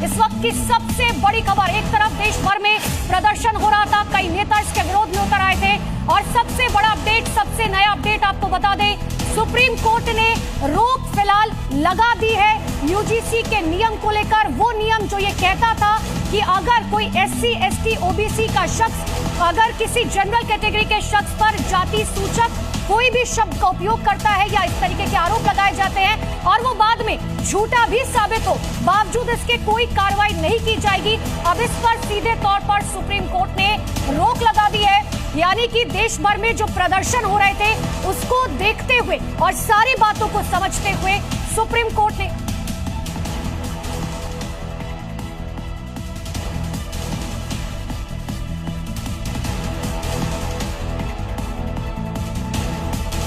इस वक्त की सबसे बड़ी खबर, एक तरफ देश भर में प्रदर्शन हो रहा था, कई नेता इसके विरोध में उतर आए थे और सबसे बड़ा अपडेट, सबसे नया अपडेट आपको बता दें, सुप्रीम कोर्ट ने रोक फिलहाल लगा दी है यूजीसी के नियम को लेकर। वो नियम जो ये कहता था कि अगर कोई एससी, एसटी, ओबीसी का शख्स अगर किसी जनरल कैटेगरी के शख्स पर जाति सूचक कोई भी शब्द का उपयोग करता है या इस तरीके के आरोप लगाए जाते हैं और वो बाद में झूठा भी साबित हो, बावजूद इसके कोई कार्रवाई नहीं की जाएगी। अब इस पर सीधे तौर पर सुप्रीम कोर्ट ने रोक लगा दी है, यानी कि देश भर में जो प्रदर्शन हो रहे थे उसको देखते हुए और सारी बातों को समझते हुए सुप्रीम कोर्ट ने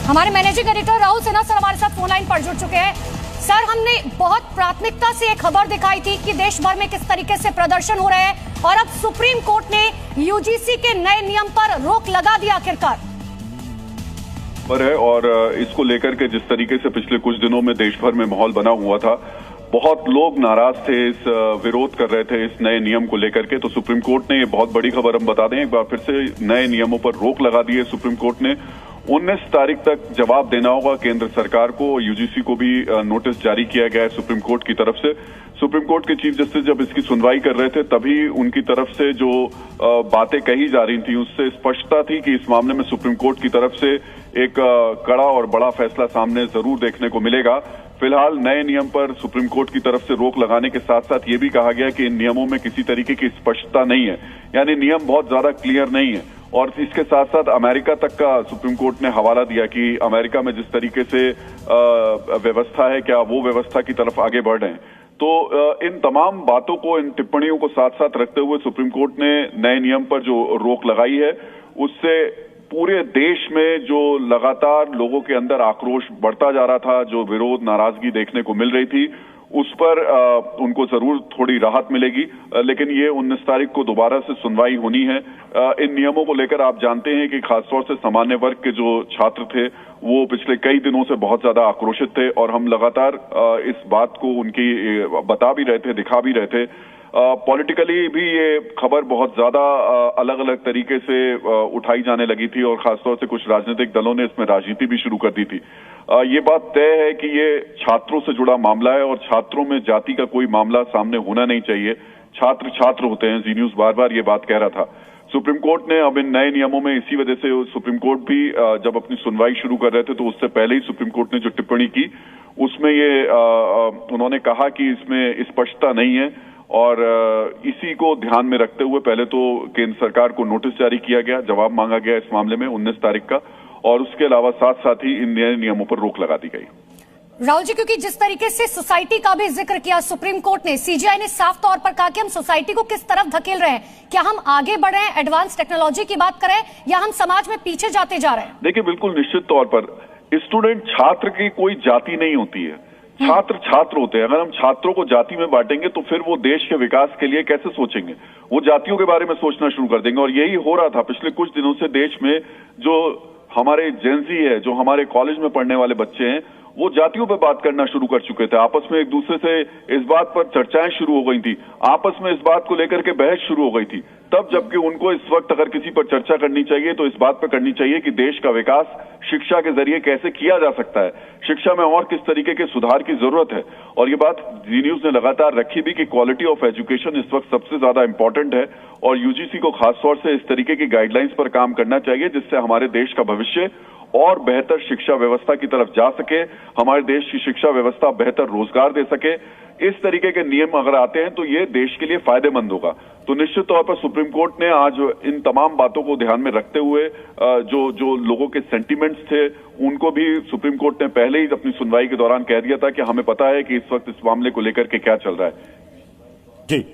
हमारे managing editor Rahul Sinha sir हमारे साथ फोन लाइन पर जुड़ चुके हैं। सर, हमने बहुत प्राथमिकता से एक खबर दिखाई थी कि देश भर में किस तरीके से प्रदर्शन हो रहे हैं और अब सुप्रीम कोर्ट ने यूजीसी के नए नियम पर रोक लगा दी आखिरकार। पर है और इसको लेकर के जिस तरीके से पिछले कुछ दिनों में देश भर में माहौल बना हुआ था, बहुत लोग नाराज थे, इस विरोध कर रहे थे इस नए नियम को लेकर के। तो सुप्रीम कोर्ट ने, ये बहुत बड़ी खबर हम बता दें एक बार फिर से, नए नियमों पर रोक लगा दी है सुप्रीम कोर्ट ने। 19 तारीख तक जवाब देना होगा केंद्र सरकार को। यूजीसी को भी नोटिस जारी किया गया है सुप्रीम कोर्ट की तरफ से। सुप्रीम कोर्ट के चीफ जस्टिस जब इसकी सुनवाई कर रहे थे तभी उनकी तरफ से जो बातें कही जा रही थी उससे स्पष्टता थी कि इस मामले में सुप्रीम कोर्ट की तरफ से एक कड़ा और बड़ा फैसला सामने जरूर देखने को मिलेगा। फिलहाल नए नियम पर सुप्रीम कोर्ट की तरफ से रोक लगाने के साथ साथ ये भी कहा गया कि इन नियमों में किसी तरीके की स्पष्टता नहीं है, यानी नियम बहुत ज्यादा क्लियर नहीं है। और इसके साथ साथ अमेरिका तक का सुप्रीम कोर्ट ने हवाला दिया कि अमेरिका में जिस तरीके से व्यवस्था है, क्या वो व्यवस्था की तरफ आगे बढ़ रहे हैं। तो इन तमाम बातों को, इन टिप्पणियों को साथ साथ रखते हुए सुप्रीम कोर्ट ने नए नियम पर जो रोक लगाई है, उससे पूरे देश में जो लगातार लोगों के अंदर आक्रोश बढ़ता जा रहा था, जो विरोध, नाराजगी देखने को मिल रही थी, उस पर उनको जरूर थोड़ी राहत मिलेगी। लेकिन ये 19 तारीख को दोबारा से सुनवाई होनी है। इन नियमों को लेकर आप जानते हैं कि खासतौर से सामान्य वर्ग के जो छात्र थे वो पिछले कई दिनों से बहुत ज्यादा आक्रोशित थे और हम लगातार इस बात को उनकी बता भी रहे थे, दिखा भी रहे थे। पॉलिटिकली भी ये खबर बहुत ज्यादा अलग अलग तरीके से उठाई जाने लगी थी और खासतौर से कुछ राजनीतिक दलों ने इसमें राजनीति भी शुरू कर दी थी। ये बात तय है कि ये छात्रों से जुड़ा मामला है और छात्रों में जाति का कोई मामला सामने होना नहीं चाहिए। छात्र छात्र होते हैं, जी न्यूज बार बार ये बात कह रहा था। सुप्रीम कोर्ट ने अब इन नए नियमों में, इसी वजह से सुप्रीम कोर्ट भी जब अपनी सुनवाई शुरू कर रहे थे तो उससे पहले ही सुप्रीम कोर्ट ने जो टिप्पणी की उसमें ये उन्होंने कहा कि इसमें स्पष्टता नहीं है और इसी को ध्यान में रखते हुए पहले तो केंद्र सरकार को नोटिस जारी किया गया, जवाब मांगा गया इस मामले में 19 तारीख का, और उसके अलावा साथ साथ ही इन नए नियमों पर रोक लगा दी गई। राहुल जी, क्योंकि जिस तरीके से सोसाइटी का भी जिक्र किया सुप्रीम कोर्ट ने, सीजीआई ने साफ तौर पर कहा कि हम सोसाइटी को किस तरफ धकेल रहे हैं, क्या हम आगे बढ़ रहे हैं, एडवांस टेक्नोलॉजी की बात करें, या हम समाज में पीछे जाते जा रहे हैं? देखिए, बिल्कुल निश्चित तौर पर स्टूडेंट, छात्र की कोई जाति नहीं होती है, छात्र छात्र होते हैं। अगर हम छात्रों को जाति में बांटेंगे तो फिर वो देश के विकास के लिए कैसे सोचेंगे, वो जातियों के बारे में सोचना शुरू कर देंगे। और यही हो रहा था पिछले कुछ दिनों से देश में। जो हमारे जेनजी है, जो हमारे कॉलेज में पढ़ने वाले बच्चे हैं, वो जातियों पर बात करना शुरू कर चुके थे। आपस में एक दूसरे से इस बात पर चर्चाएं शुरू हो गई थी, आपस में इस बात को लेकर के बहस शुरू हो गई थी। तब जबकि उनको इस वक्त अगर किसी पर चर्चा करनी चाहिए तो इस बात पर करनी चाहिए कि देश का विकास शिक्षा के जरिए कैसे किया जा सकता है, शिक्षा में और किस तरीके के सुधार की जरूरत है। और ये बात जी न्यूज ने लगातार रखी भी कि क्वालिटी ऑफ एजुकेशन इस वक्त सबसे ज्यादा इंपॉर्टेंट है और यूजीसी को खासतौर से इस तरीके की गाइडलाइंस पर काम करना चाहिए जिससे हमारे देश का भविष्य और बेहतर शिक्षा व्यवस्था की तरफ जा सके, हमारे देश की शिक्षा व्यवस्था बेहतर रोजगार दे सके। इस तरीके के नियम अगर आते हैं तो ये देश के लिए फायदेमंद होगा। तो निश्चित तौर पर सुप्रीम कोर्ट ने आज इन तमाम बातों को ध्यान में रखते हुए जो लोगों के सेंटीमेंट्स थे उनको भी सुप्रीम कोर्ट ने पहले ही अपनी सुनवाई के दौरान कह दिया था कि हमें पता है कि इस वक्त इस मामले को लेकर के क्या चल रहा है। जी।